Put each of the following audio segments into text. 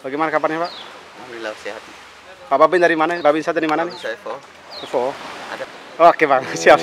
Bagaimana kabarnya Pak? Alhamdulillah sehat. Pak Babin dari mana? Babin saya dari mana nih? Saya Evo. Evo. Ada. Oke Bang, siap.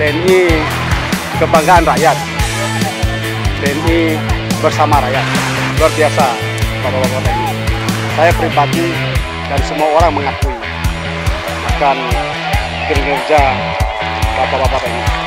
TNI kebanggaan rakyat, TNI bersama rakyat, luar biasa Bapak-bapak TNI. Saya pribadi dan semua orang mengakui akan kinerja Bapak-bapak TNI.